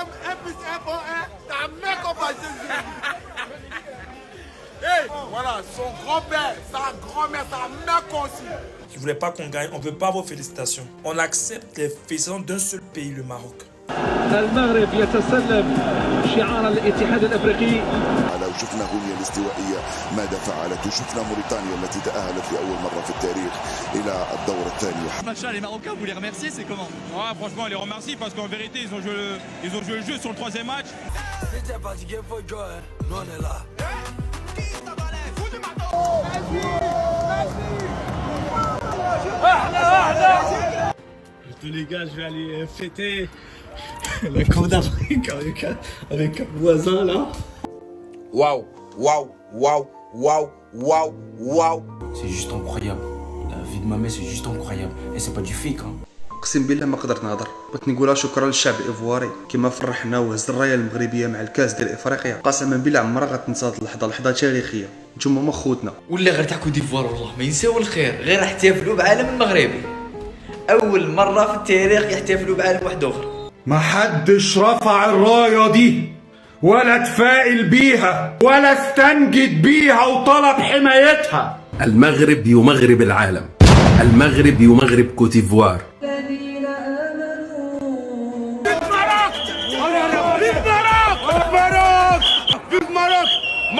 comme 1 plus 1 font 1, ta mère qu'on va Jésus. Hey, voilà, son grand-père, sa grand-mère, sa mère aussi. Qui ne voulait pas qu'on gagne, on ne veut pas vos félicitations. On accepte les félicitations d'un seul pays, le Maroc. المغرب يتسلم شعار الاتحاد الافريقي. لو شفنا غينيا الاستوائيه ماذا فعلت وشفنا موريتانيا التي تاهلت لاول مره في التاريخ الى الدور الثاني. Les Marocains, vous les remerciez, c'est comment? Ouais, franchement, on les remercie parce qu'en vérité, ils ont joué le jeu sur le troisième match. Les gars, je vais aller fêter la Coupe d'Afrique avec un voisin là. Waouh, waouh, waouh, waouh, waouh, waouh. C'est juste incroyable. La vie de ma mère, c'est juste incroyable. Et c'est pas du fake, hein. اقسم بالله ما قدرت نهضر، بغيت نقولها شكرا للشعب الايفواري كما فرحنا وهز الرايه المغربيه مع الكاس ديال افريقيا. قسما بالله عمرها غتنسى هاد اللحظه، لحظه تاريخيه. نتوما هما خوتنا. ولا غير تاع كوت ديفوار والله ما ينساو الخير، غير احتفلوا بعالم المغربي. اول مره في التاريخ يحتفلوا بعالم واحد اخر. ما حدش رفع الرايه دي ولا تفائل بيها ولا استنجد بيها وطلب حمايتها. المغرب يمغرب العالم، المغرب يمغرب كوتيفوار.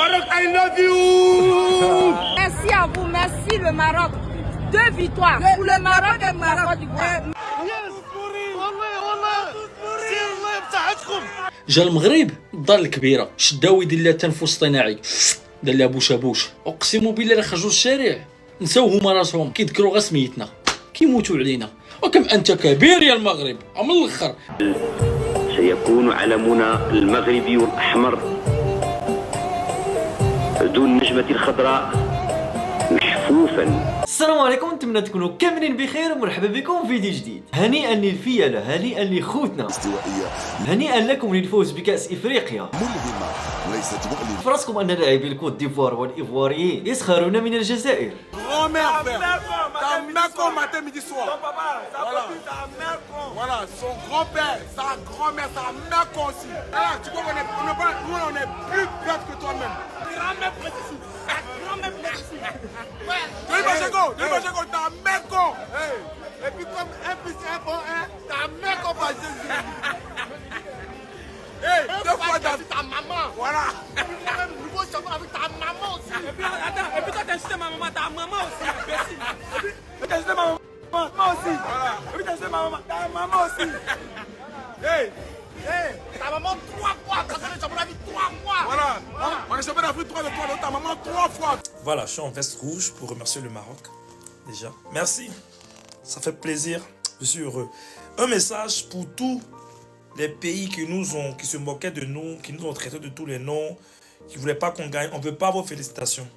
Maroc, I love you! Merci à vous, merci le Maroc. 2 victoires pour le Maroc et le Maroc d'Ivoire. جا المغرب الدار الكبيره شداو يدير لها تنفس اصطناعي دار لها بوش اقسم بالله الا خرجوا الشارع نساو هما راسهم كيذكروا غير سميتنا كيموتوا علينا. وكم انت كبير يا المغرب من الاخر. سيكون علمنا المغربي الاحمر دون النجمة الخضراء محفوفا. السلام عليكم، نتمنى تكونوا كاملين بخير ومرحبا بكم في فيديو جديد. هنيئا للفيلة، هنيئا لخوتنا، هنيئا لكم للفوز بكأس افريقيا. ملهمه وليست مؤلمه. فراسكم ان لاعبي الكوت ديفوار والايفواريين يسخرون من الجزائر. Grand-mère, ta mère comme matin, midi, soir. Voilà, son grand-père, sa grand-mère, sa mère aussi. Alors, tu vois, on est plus bête que toi-même. Grand-mère précise. Grand-mère précise. Ouais. Demi-Bacheko, ta mère con. Et puis comme 1 plus 1 font 1, ta mère qu'on va Jésus. Hey, 2 fois dans ta maman. Voilà. Et puis moi-même, nouveau champion avec ta maman aussi. Et puis attends, et puis toi t'as insulté ma maman, ta maman aussi, imbécile. Et puis t'as insulté ma maman aussi. Voilà. Et puis t'as insulté ma maman, ta maman aussi. Hey, ta maman 3 fois, t'as fait le champion d'Afrique 3 fois. Voilà. On est champion d'Afrique 3 fois, ta maman 3 fois. Voilà, je suis en veste rouge pour remercier le Maroc. Déjà. Merci. Ça fait plaisir. Je suis heureux. Un message pour tous les pays qui se moquaient de nous, qui nous ont traités de tous les noms, qui ne voulaient pas qu'on gagne. On ne veut pas vos félicitations.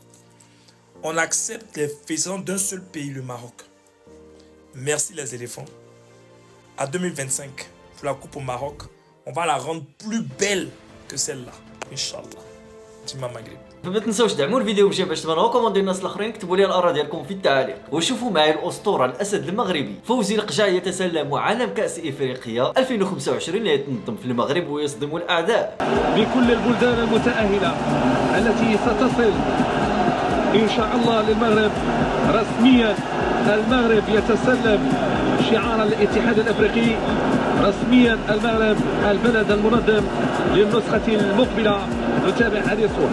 On accepte les félicitations d'un seul pays, le Maroc. Merci les éléphants. À 2025, pour la Coupe au Maroc, on va la rendre plus belle que celle-là. Inch'Allah. Tima Maghreb. فما تنساوش تدعموا الفيديو باش تبانوا كوموندي الناس الاخرين. كتبوا لي الاراء ديالكم في التعليق وشوفوا معي الاسطوره الاسد المغربي فوزي القجع يتسلم عالم كاس افريقيا 2025 اللي يتنظم في المغرب ويصدم الاعداء. بكل البلدان المتأهلة التي ستصل ان شاء الله للمغرب رسميا. المغرب يتسلم شعار الاتحاد الافريقي رسميا. المغرب البلد المنظم للنسخة المقبلة. نتابع هذه الصورة.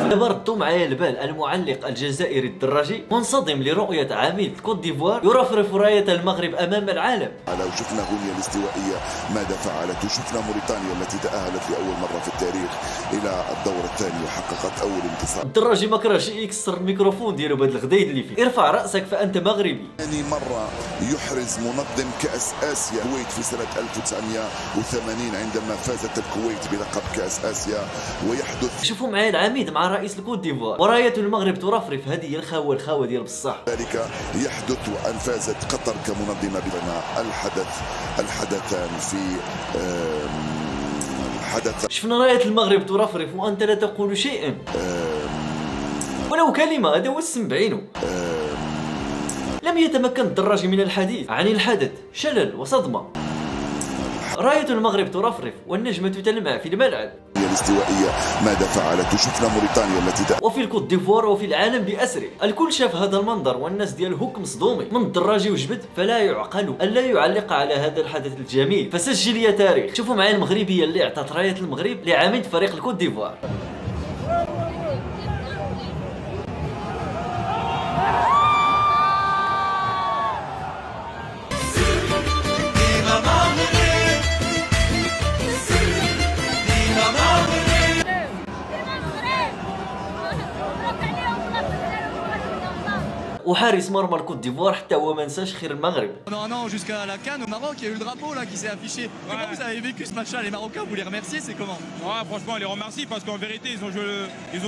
دابا ردوا معايا البال المعلق الجزائري الدراجي منصدم لرؤية عميد كوت ديفوار يرفرف راية المغرب أمام العالم. لو شفنا غينيا الاستوائيه ماذا فعلت وشفنا موريتانيا التي تاهلت لاول مره في التاريخ الى الدور الثاني وحققت اول انتصار. الدراجي ما كرهش يكسر الميكروفون ديالو بهذا الغدايد اللي فيه. ارفع راسك فانت مغربي. ثاني مره يحرز منظم كاس اسيا الكويت في سنه 1980 عندما فازت الكويت بلقب كاس اسيا. ويحدث شوفوا معايا العميد مع رئيس الكوت ديفوار وراية المغرب ترفرف. هذه هي الخاوه ديال بصح. ذلك يحدث وان فازت قطر كمنظمه بنا الحدثان في حدث. شفنا راية المغرب ترفرف وانت لا تقول شيئا ولو كلمه. هذا هو السم بعينه. لم يتمكن الدراجي من الحديث عن الحدث. شلل وصدمه. راية المغرب ترفرف والنجمة تلمع في الملعب. الاستوائية ماذا فعلت؟ شفنا موريتانيا التي وفي الكوت ديفوار وفي العالم بأسره الكل شاف هذا المنظر والناس ديال هوك مصدومين من الدراجي وجبد، فلا يعقل ألا يعلق على هذا الحدث الجميل. فسجل يا تاريخ. شوفوا معايا المغربية اللي اعطت راية المغرب لعميد فريق الكوت ديفوار. وحارس مرمى الكوت ديفوار حتى هو ما نساش خير المغرب. Non, jusqu'à la CAN au Maroc, il y a eu le drapeau là qui s'est affiché. Comment vous avez vécu ce match-là? Les Marocains, vous les remerciez, c'est comment? Ouais, franchement, on les remercie parce qu'en vérité, ils ont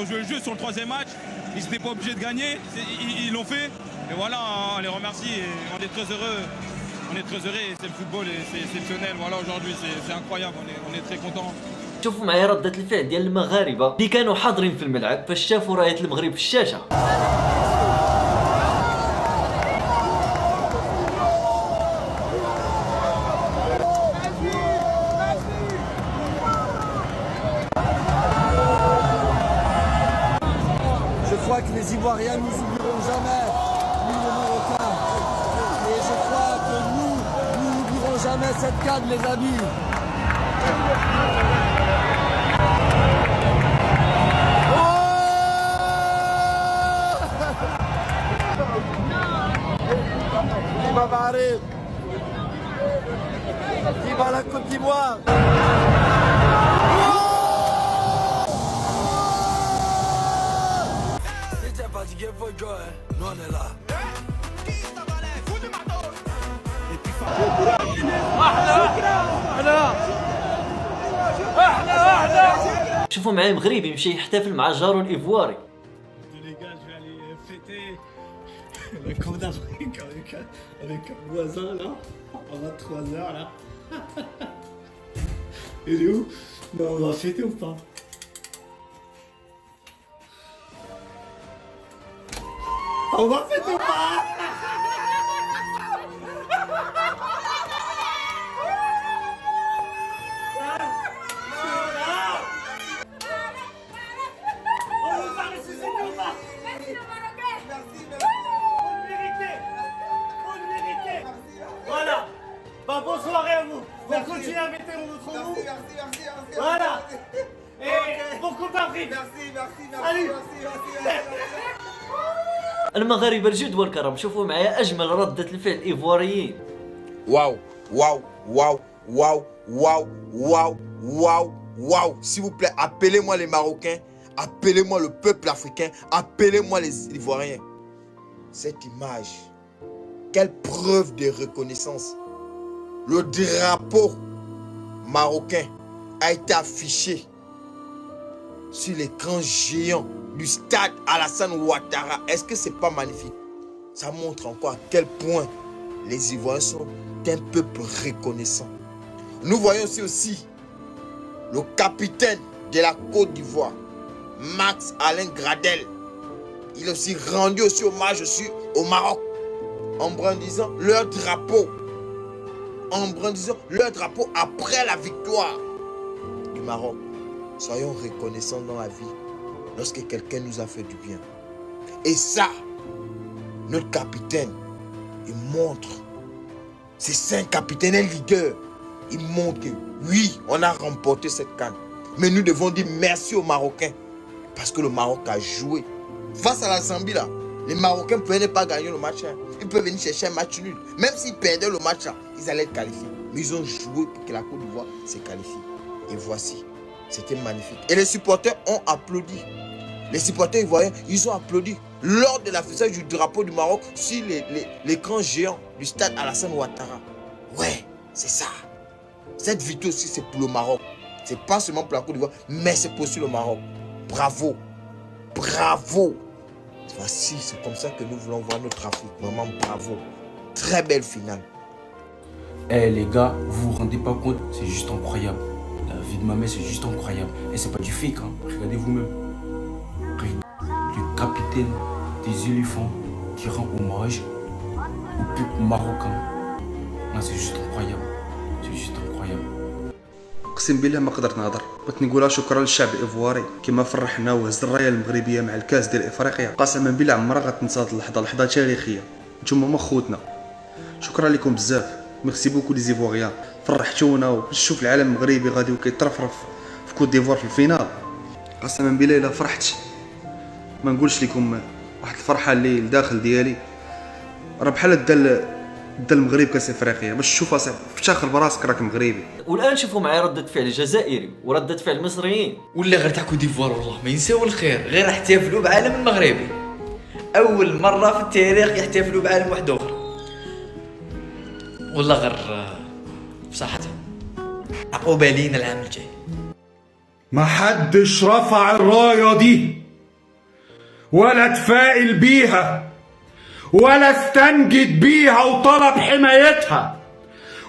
joué le jeu sur le troisième match. Ils n'étaient pas obligés de gagner. Ils l'ont fait. Et voilà, on les remercie et on est très heureux. On est très heureux et c'est le football et c'est exceptionnel. Voilà, aujourd'hui, c'est incroyable. On est très contents. شوفوا معايا ردة الفعل ديال المغاربة اللي كانوا حاضرين في الملعب فاش شافوا راية المغرب في الشاشة. Je crois que les Ivoiriens nous oublieront jamais, nous les Marocains. Et je crois que nous n'oublierons jamais cette CAN, les amis. Viva Maghreb! Viva la Côte d'Ivoire! Nous on est là. شوفوا معايا مغربي يمشي يحتفل مع جارو الايفواري. Les gars, je vais aller fêter la Coupe d'Afrique avec un voisin là, en 23 heures là. Il est où? Mais on va fêter ou pas? On va fêter ou pas? Voilà. Bah, bonne soirée à vous. On continue à fêter notre nous. Merci. Voilà. Et bon Coupe d'Afrique. Merci. Allez. المغاربة الجد والكرم. شوفوا معايا أجمل ردة الفعل الإيفواريين. Waouh. S'il vous plaît, appelez-moi les Marocains, appelez-moi le peuple africain, appelez-moi les Ivoiriens. Cette image, quelle preuve de reconnaissance. Le drapeau marocain a été affiché sur l'écran géant du stade Alassane Ouattara. Est-ce que c'est pas magnifique? Ça montre encore à quel point les Ivoiriens sont un peuple reconnaissant. Nous voyons aussi le capitaine de la Côte d'Ivoire, Max Alain Gradel. Il est aussi rendu aussi hommage aussi au Maroc en brandissant leur drapeau. Après la victoire du Maroc. Soyons reconnaissants dans la vie lorsque quelqu'un nous a fait du bien. Et ça, notre capitaine, il montre, c'est 5 capitaines, un leader. Il montre que oui, on a remporté cette CAN. Mais nous devons dire merci aux Marocains. Parce que le Maroc a joué. Face à la Zambie là, les Marocains ne pouvaient pas gagner le match. Ils peuvent venir chercher un match nul. Même s'ils perdaient le match là, ils allaient être qualifiés. Mais ils ont joué pour que la Côte d'Ivoire se qualifie. Et voici, c'était magnifique. Et les supporters ont applaudi. Les supporters ivoiriens, ils ont applaudi lors de l'affichage du drapeau du Maroc sur l'écran géant du stade Alassane Ouattara. Ouais, c'est ça. Cette victoire aussi, c'est pour le Maroc. C'est pas seulement pour la Côte d'Ivoire, mais c'est pour aussi le Maroc. Bravo. Voici, c'est comme ça que nous voulons voir notre Afrique. Vraiment bravo. Très belle finale. Eh les gars, vous vous rendez pas compte, c'est juste incroyable. La vie de ma mère, c'est juste incroyable. Et c'est pas du fake, hein. Regardez vous-même. Le capitaine des éléphants qui rend hommage au peuple marocain. Non, c'est juste incroyable. C'est juste incroyable. اقسم بالله ما قدرت نهضر. بغيت نقولها شكرا للشعب الايفواري كما فرحنا وهز الرايه المغربيه مع الكاس ديال افريقيا. قسما بالله عمرها غتنسى هاد اللحظه، لحظه تاريخيه. نتوما هما خوتنا، شكرا لكم بزاف. ميرسي بوكو لي زيفواريان، فرحتونا ونشوف العالم المغربي غادي وكيترفرف في كوت ديفوار في الفينال. قسما بالله الا فرحت ما نقولش لكم واحد الفرحه اللي الداخل ديالي راه بحال دا المغرب كاس افريقيا باش تشوفها صاحبي افتخر براسك راك مغربي. والان شوفوا معايا ردة فعل الجزائري وردة فعل المصريين. ولا غير تاع كوت ديفوار والله ما ينساو الخير، غير احتفلوا بعالم المغربي. اول مره في التاريخ يحتفلوا بعالم واحد اخر. والله غير بصحتها عقوبالينا العام الجاي. ما حدش رفع الرايه دي ولا تفائل بيها ولا استنجد بيها وطلب حمايتها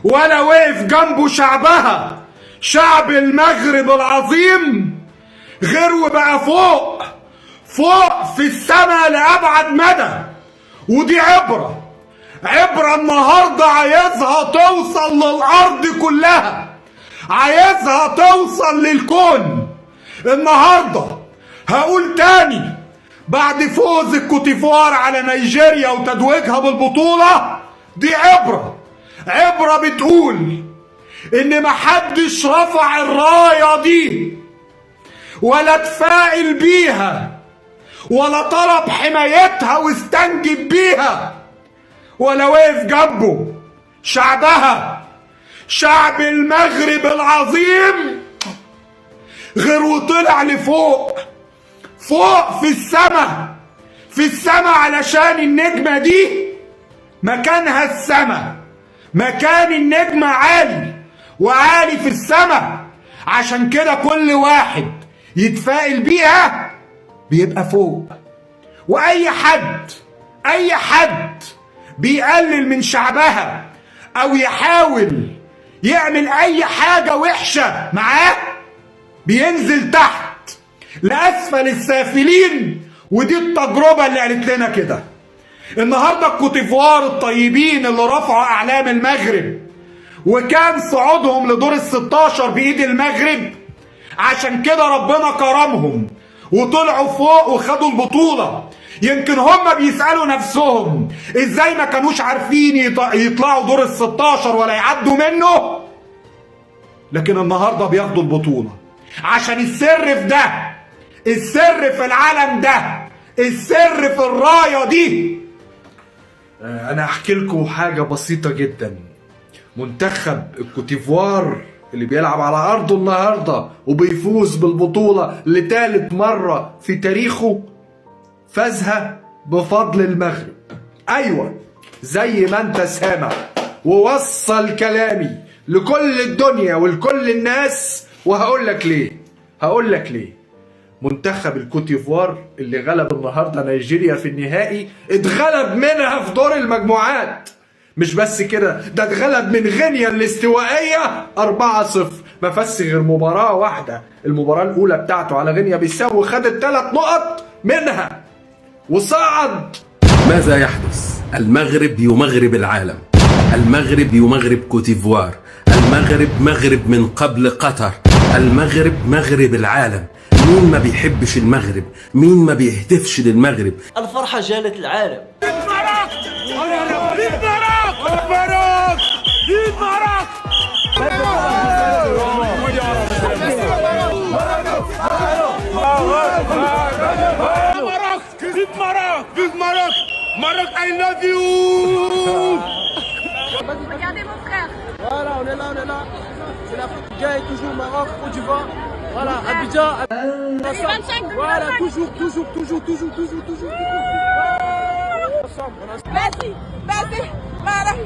ولا وقف جنبه شعبها، شعب المغرب العظيم، غير وبقى فوق في السماء لأبعد مدى. ودي عبرة النهاردة عايزها توصل للأرض كلها، عايزها توصل للكون. النهاردة هقول تاني بعد فوز الكوتيفوار على نيجيريا وتتويجها بالبطولة، دي عبرة بتقول ان محدش رفع الراية دي ولا تفائل بيها ولا طلب حمايتها واستنجد بيها ولا وقف جنبه شعبها، شعب المغرب العظيم، غير وطلع لفوق في السماء علشان النجمة دي مكانها السماء، مكان النجمة عالي في السماء. عشان كده كل واحد يتفائل بيها بيبقى فوق. واي حد بيقلل من شعبها او يحاول يعمل اي حاجة وحشة معاه بينزل تحت لأسفل السافلين. ودي التجربة اللي قالت لنا كده. النهاردة الكوتيفوار الطيبين اللي رفعوا أعلام المغرب وكان صعودهم لدور ال16 بإيد المغرب، عشان كده ربنا كرمهم وطلعوا فوق وخدوا البطولة. يمكن هم بيسألوا نفسهم ازاي ما كانوش عارفين يطلعوا دور ال16 ولا يعدوا منه، لكن النهاردة بياخدوا البطولة عشان السر في ده، السر في العالم ده، السر في الراية دي. انا احكي لكم حاجة بسيطة جدا. منتخب الكوتيفوار اللي بيلعب على ارضه النهاردة وبيفوز بالبطولة لثالث مرة في تاريخه، فازها بفضل المغرب. ايوه زي ما انت سامع، ووصل كلامي لكل الدنيا ولكل الناس. وهقول لك ليه منتخب الكوتيفوار اللي غلب النهارده نيجيريا في النهائي اتغلب منها في دور المجموعات. مش بس كده، ده اتغلب من غينيا الاستوائيه 4-0. ما فاز غير مباراه واحده، المباراه الاولى بتاعته على غينيا بيساو، خد ال3 نقط منها وصعد. ماذا يحدث؟ المغرب يمغرب العالم، المغرب يمغرب كوتيفوار، المغرب مغرب من قبل قطر، المغرب مغرب العالم. مين ما بيحبش المغرب؟ مين ما بيهتفش للمغرب؟ الفرحة جالت العالم. Maroc, I love you. Regardez mon frère. Voilà, on est là. C'est l'Afrique qui gagne toujours, Maroc, Côte d'Ivoire. Voilà, Abidjan. Voilà, toujours. Merci, Maroc.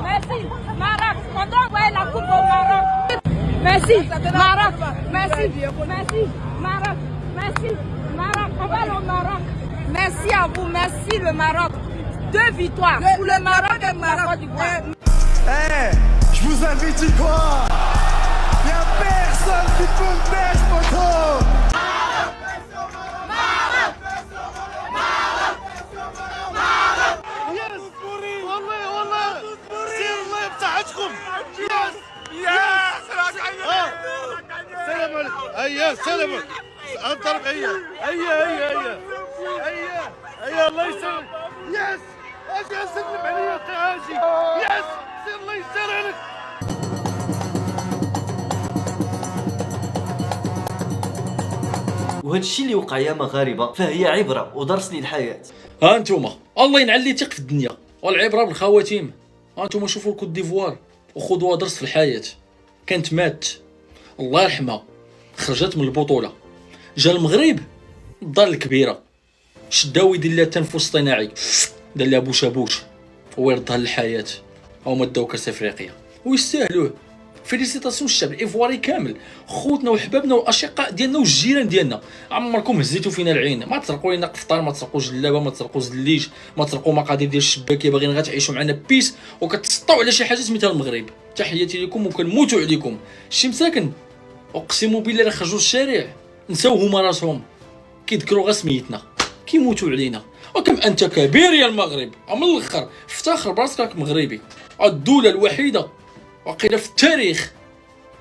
Merci, Maroc. On doit envoyer la coupe au Maroc. Merci, Maroc. Merci, Maroc. On va aller au Maroc. Merci à vous, merci le Maroc. 2 victoires pour le Maroc et la Côte d'Ivoire. Je vous invite quoi? Y'a personne qui peut me baisser, poteau. والله سير الله بتاعتكم. يس هيا سلم انضرب. هيا الله يسلمك. يس اجي اسلم عليا اخي هاشي. يس الله يسر عليك. وهذا الشيء اللي وقع يا مغاربه فهي عبره ودرس للحياه. ها انتوما الله ينعل اللي يثق في الدنيا والعبره بالخواتيم. ها انتوما شوفوا الكوت ديفوار وخذوها درس في الحياه. كانت مات الله يرحمها، خرجت من البطوله، جا المغرب الدار الكبيره شداو يدير لها التنفس الاصطناعي، دار لها بوش هو يردها للحياه. هما داو كاس افريقيا ويستاهلوه. فيليسيتاسيون الشعب الايفواري كامل، خوتنا وحبابنا والاشقاء ديالنا والجيران ديالنا. عمركم هزيتوا فينا العين. ما تسرقوا لنا قفطان، ما تسرقوا جلابه، ما تسرقوا زليج، ما تسرقوا مقادير ديال الشباكيه. باغيين غير تعيشوا معنا بيس وكتسطوا على شي حاجه سميتها المغرب. تحياتي لكم وكنموتوا عليكم. شي مساكن اقسم بالله الا خرجوا للشارع نساو هما راسهم، كيذكروا غير سميتنا، كيموتوا علينا. وكم انت كبير يا المغرب. من الاخر افتخر براسك مغربي. الدوله الوحيده وقيل في التاريخ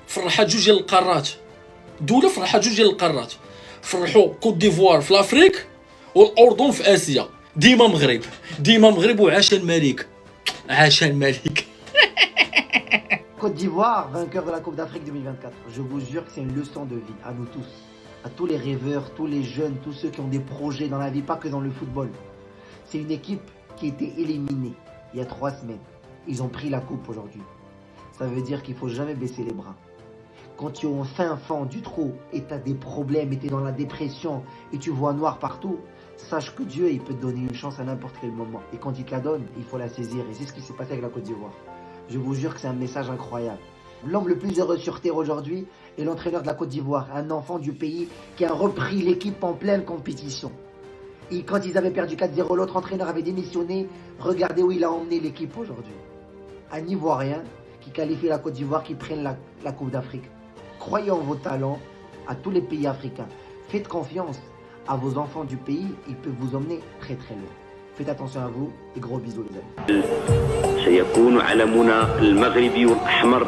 فرحت جوج ديال القارات. دوله فرحت جوج ديال القارات، فرحوا كوت ديفوار في الافريك والاردن في اسيا. ديما مغرب، ديما مغرب. وعاش الملك، عاش الملك. Côte d'Ivoire, vainqueur de la Coupe d'Afrique 2024. Je vous jure que c'est une leçon de vie à nous tous, à tous les rêveurs, tous les jeunes, tous ceux qui ont des projets dans la vie, pas que dans le football. C'est une équipe qui a été éliminée il y a 3 semaines. Ils ont pris la coupe aujourd'hui. Ça veut dire qu'il ne faut jamais baisser les bras. Quand tu es au fin fond du trou et tu as des problèmes et tu es dans la dépression et tu vois noir partout, sache que Dieu il peut te donner une chance à n'importe quel moment. Et quand il te la donne, il faut la saisir. Et c'est ce qui s'est passé avec la Côte d'Ivoire. Je vous jure que c'est un message incroyable. L'homme le plus heureux sur terre aujourd'hui est l'entraîneur de la Côte d'Ivoire, un enfant du pays qui a repris l'équipe en pleine compétition. Et quand ils avaient perdu 4-0, l'autre entraîneur avait démissionné. Regardez où il a emmené l'équipe aujourd'hui. Un Ivoirien qui qualifie la Côte d'Ivoire, qui prenne la Coupe d'Afrique. Croyez en vos talents à tous les pays africains. Faites confiance à vos enfants du pays, ils peuvent vous emmener très très loin. Faites attention à vous et gros bisous les amis. سيكون علمنا المغربي الأحمر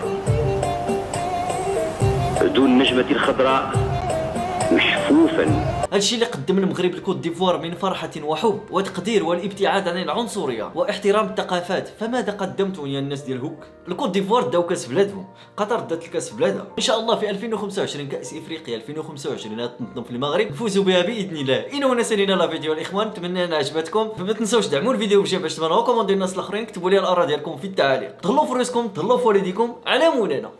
دون النجمة الخضراء محفوفا. هادشي اللي قدم المغرب لكوت ديفوار من فرحة وحب وتقدير والابتعاد عن العنصرية واحترام الثقافات. فماذا قدمتوا يا الناس ديال هوك؟ الكوت ديفوار داو كاس بلادهم، قطر دات الكاس بلادها. ان شاء الله في 2025 كاس افريقيا 2025 تنظم في المغرب نفوزوا بها باذن الله. انه نسالينا لا فيديو الاخوان، نتمنى انها عجبتكم. فما تنساوش دعموا الفيديو باش تبانوا كوموندي الناس الاخرين. كتبوا لي الاراء ديالكم في التعاليق. تهلاو في راسكم، تهلاو في والديكم، على مولانا.